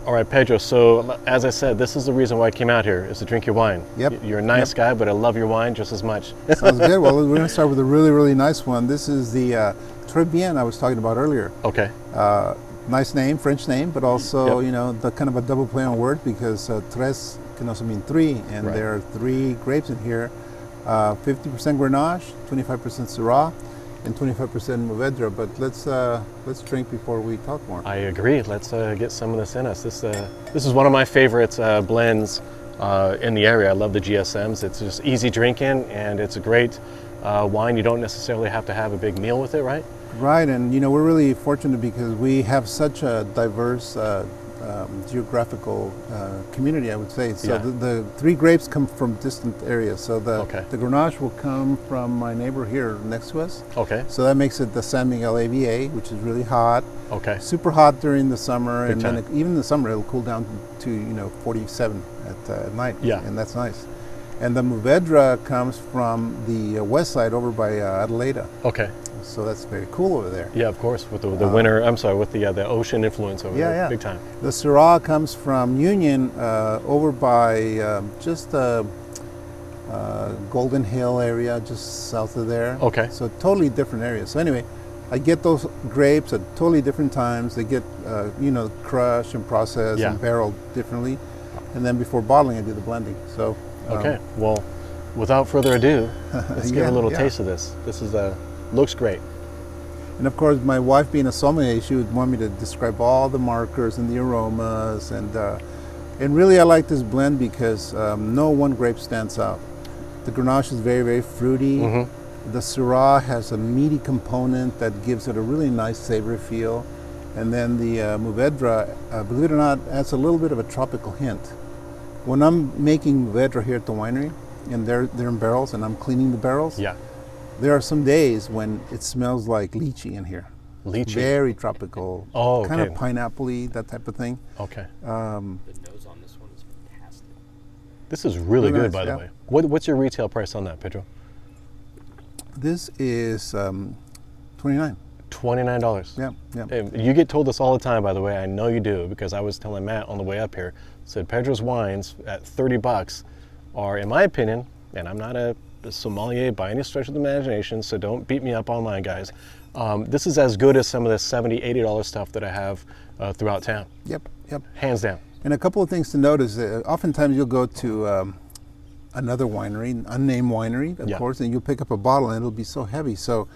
All right, Pedro, so as I said, this is the reason why I came out here, is to drink your wine. Yep. You're a nice guy, but I love your wine just as much. Sounds good. Well, we're going to start with a really, really nice one. This is the Très Bien I was talking about earlier. Okay. Nice name, French name, but also, Yep. you know, the kind of a double play on word because tres can also mean three, and Right. there are 3 grapes in here. 50% Grenache, 25% Syrah, and 25% Mourvedre. But let's drink before we talk more. I agree. Let's get some of this in us. This is one of my favorite blends in the area. I love the GSMs. It's just easy drinking, and it's a great wine. You don't necessarily have to have a big meal with it, right? Right, and you know, we're really fortunate because we have such a diverse geographical community, I would say. So Yeah. the 3 grapes come from distant areas. So Okay. the Grenache will come from my neighbor here next to us. Okay. So that makes it the San Miguel AVA, which is really hot, Okay. super hot during the summer, Big and time. then even in the summer it'll cool down to 47 at night. Yeah. And that's nice. And the Mourvedre comes from the west side over by Adelaida. Okay. So that's very cool over there. Yeah, of course. With the winter, I'm sorry, with the ocean influence over Yeah, there, yeah. big time. The Syrah comes from Union over by just Golden Hill area, just south of there. Okay. So totally different area. So anyway, I get those grapes at totally different times. They get, crushed and processed Yeah. and barreled differently. And then before bottling, I do the blending. So Okay. Well, without further ado, let's get Yeah, a little yeah. taste of this. This is looks great. And of course, my wife being a sommelier, she would want me to describe all the markers and the aromas. And really, I like this blend because no one grape stands out. The Grenache is very, very fruity. Mm-hmm. The Syrah has a meaty component that gives it a really nice savory feel. And then the Mourvedre, believe it or not, adds a little bit of a tropical hint. When I'm making Mourvedre here at the winery, and they're in barrels, and I'm cleaning the barrels, Yeah. there are some days when it smells like lychee in here. Lychee. Very tropical. Oh, Kind okay. of pineapple-y, that type of thing. Okay. The nose on this one is fantastic. This is really Very good, nice, by the yeah. way. What's your retail price on that, Pedro? This is $29. $29. Yeah, yeah. Hey, you get told this all the time, by the way. I know you do, because I was telling Matt on the way up here, said Pedro's wines at $30 are, in my opinion, and I'm not a sommelier by any stretch of the imagination, so don't beat me up online, guys. This is as good as some of the $70, $80 stuff that I have throughout town. Yep, yep. Hands down. And a couple of things to note is oftentimes you'll go to another winery, an unnamed winery, of Yeah. course, and you'll pick up a bottle and it'll be so heavy. So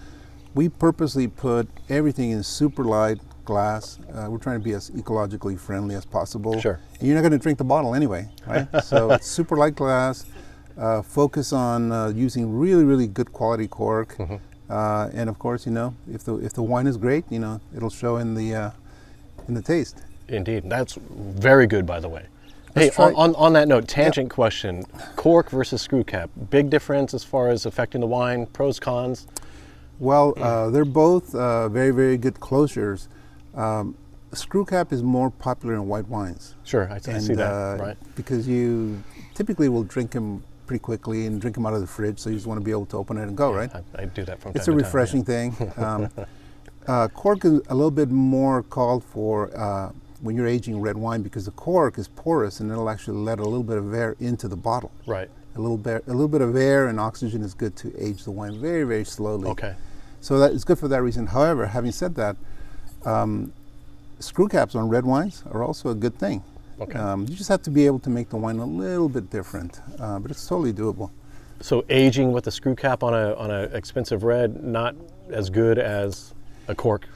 we purposely put everything in super light glass. We're trying to be as ecologically friendly as possible. Sure. And you're not going to drink the bottle anyway, right? So it's super light glass. Focus on using really, really good quality cork. Mm-hmm. And of course, you know, if the wine is great, you know, it'll show in the taste. Indeed. That's very good, by the way. Let's Hey, try- on that note, tangent question. Cork versus screw cap. Big difference as far as affecting the wine, pros, cons? Well, they're both very, very good closures. Screw cap is more popular in white wines. Sure, I see that, right? Because you typically will drink them pretty quickly and drink them out of the fridge, so you just want to be able to open it and go, right? I do that from It's time a to time, refreshing thing. Cork is a little bit more called for when you're aging red wine because the cork is porous and it'll actually let a little bit of air into the bottle. Right. A little bit of air and oxygen is good to age the wine very, very slowly. Okay. So that it's good for that reason. However, having said that, screw caps on red wines are also a good thing. Okay. You just have to be able to make the wine a little bit different, but it's totally doable. So aging with a screw cap on a expensive red, not as good as a cork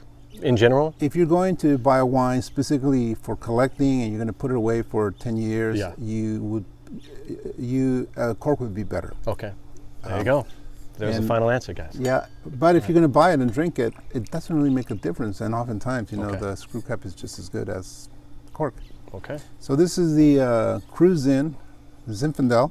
in general? If you're going to buy a wine specifically for collecting and you're going to put it away for 10 years, Yeah. cork would be better. Okay. There you go. There's the and- final answer, guys. Yeah, but if you're going to buy it and drink it, it doesn't really make a difference. And oftentimes, you know, Okay. the screw cap is just as good as cork. Okay. So this is the Inn the Zinfandel.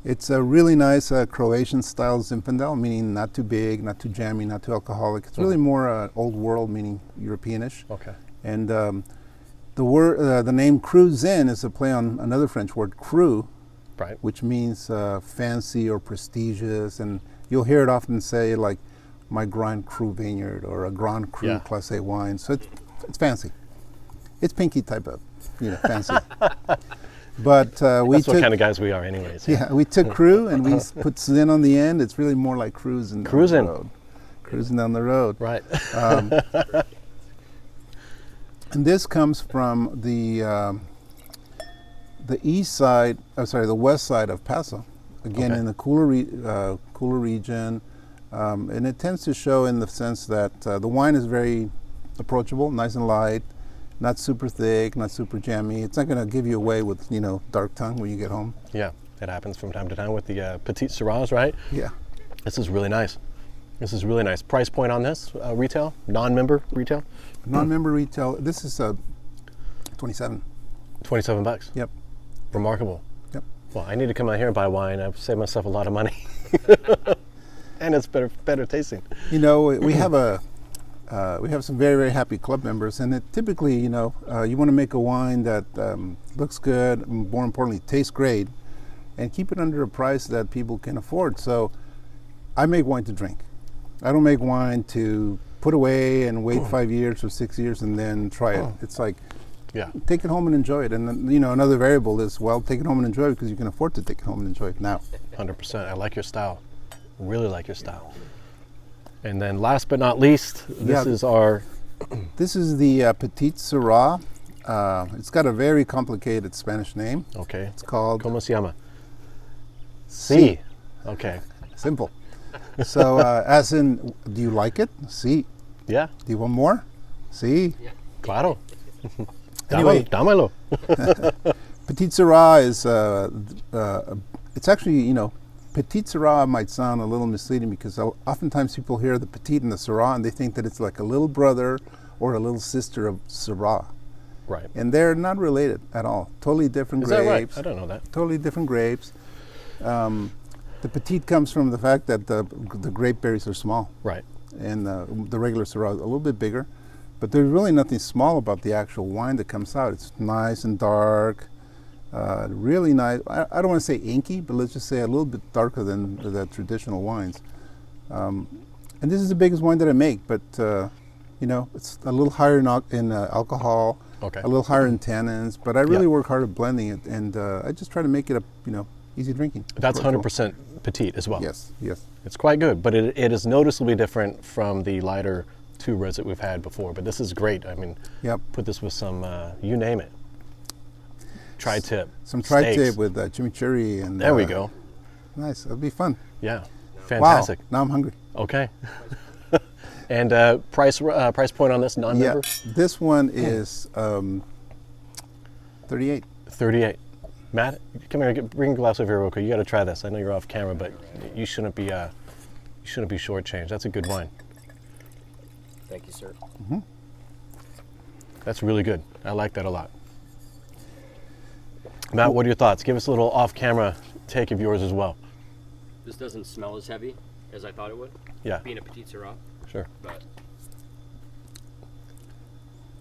It's a really nice Croatian style Zinfandel, meaning not too big, not too jammy, not too alcoholic. It's really more old world, meaning Europeanish. Okay. And the name Cru Zin is a play on another French word, cru, Right. which means fancy or prestigious. And you'll hear it often say like my Grand Cru Vineyard or a Grand Cru Yeah. Class A wine. So it's fancy. It's pinky type of fancy. But we That's took what kind of guys we are, anyways. yeah, we took crew and we put Zin on the end. It's really more like cruising. Cruising. Down the road. Cruising down the road. Right. And this comes from the east side. The west side of Paso. Again, Okay. in the cooler region, and it tends to show in the sense that the wine is very approachable, nice and light, not super thick, not super jammy. It's not going to give you away with dark tongue when you get home. Yeah, it happens from time to time with the Petite Syrahs, right? Yeah. This is really nice. This is really nice. Price point on this, retail, non-member retail? Non-member retail. This is 27. $27. Yep. Remarkable. Yep. Well, I need to come out here and buy wine. I've saved myself a lot of money. And it's better tasting. We have some very, very happy club members, and it typically, you want to make a wine that looks good, and more importantly, tastes great, and keep it under a price that people can afford. So I make wine to drink. I don't make wine to put away and wait 5 years or 6 years and then try it. It's like, Yeah. take it home and enjoy it. And then, another variable is, well, take it home and enjoy it because you can afford to take it home and enjoy it now. 100%. I like your style. Really like your style. And then last but not least, this Yeah. is our... This is the Petite Syrah. It's got a very complicated Spanish name. Okay. It's called ¿Cómo se llama? Sí. Okay. Simple. So, as in, do you like it? Sí. Yeah. Do you want more? Sí. Claro. Anyway. Dámelo. Petite Syrah is, it's actually, Petite Syrah might sound a little misleading because oftentimes people hear the Petite and the Syrah and they think that it's like a little brother or a little sister of Syrah. Right. And they're not related at all. Totally different Is grapes. that right? I don't know that. Totally different grapes. The Petite comes from the fact that the grape berries are small. Right. And the regular Syrah is a little bit bigger. But there's really nothing small about the actual wine that comes out. It's nice and dark, really nice. I don't want to say inky, but let's just say a little bit darker than the traditional wines. And this is the biggest wine that I make, but it's a little higher in alcohol, Okay. a little higher in tannins. But I really Yeah. work hard at blending it, and I just try to make it easy drinking. That's Approachable. 100% petite as well. Yes, yes. It's quite good, but it is noticeably different from the lighter two reds that we've had before. But this is great. I mean, Yep. put this with some, you name it. Tri-tip. Some steaks. tri-tip with chimichurri and. There we go. Nice. It'll be fun. Yeah. Fantastic. Wow. Now I'm hungry. Okay. And price point on this non-member? Yeah. This one is 38. 38. Matt, come here. Bring a glass over here real quick. You got to try this. I know you're off camera, but you shouldn't be shortchanged. That's a good wine. Thank you, sir. That's really good. I like that a lot. Matt, what are your thoughts? Give us a little off-camera take of yours as well. This doesn't smell as heavy as I thought it would. Yeah. Being a Petite Syrah, Sure. but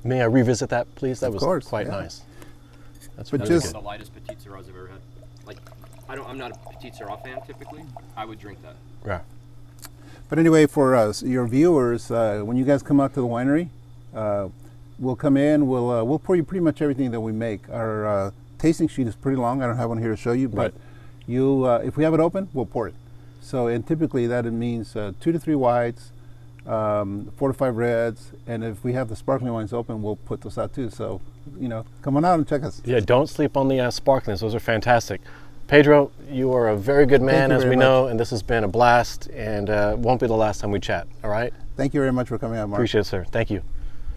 May I revisit that, please? That Of was course, quite yeah. nice. That's But really just- one good. of the lightest Petite Syrahs I've ever had. Like, I'm not a Petite Syrah fan typically. I would drink that. Yeah. But anyway, for your viewers, when you guys come out to the winery, we'll come in. We'll pour you pretty much everything that we make. Our tasting sheet is pretty long. I don't have one here to show you, but Right. if we have it open, we'll pour it. So, and typically that it means 2 to 3 whites, 4 to 5 reds, and if we have the sparkling wines open, we'll put those out too. So, come on out and check us. Yeah, don't sleep on the sparklings. Those are fantastic. Pedro, you are a very good man, you as very we much. know, and this has been a blast, and won't be the last time we chat, all right? Thank you very much for coming out, Mark. Appreciate it, sir. Thank you.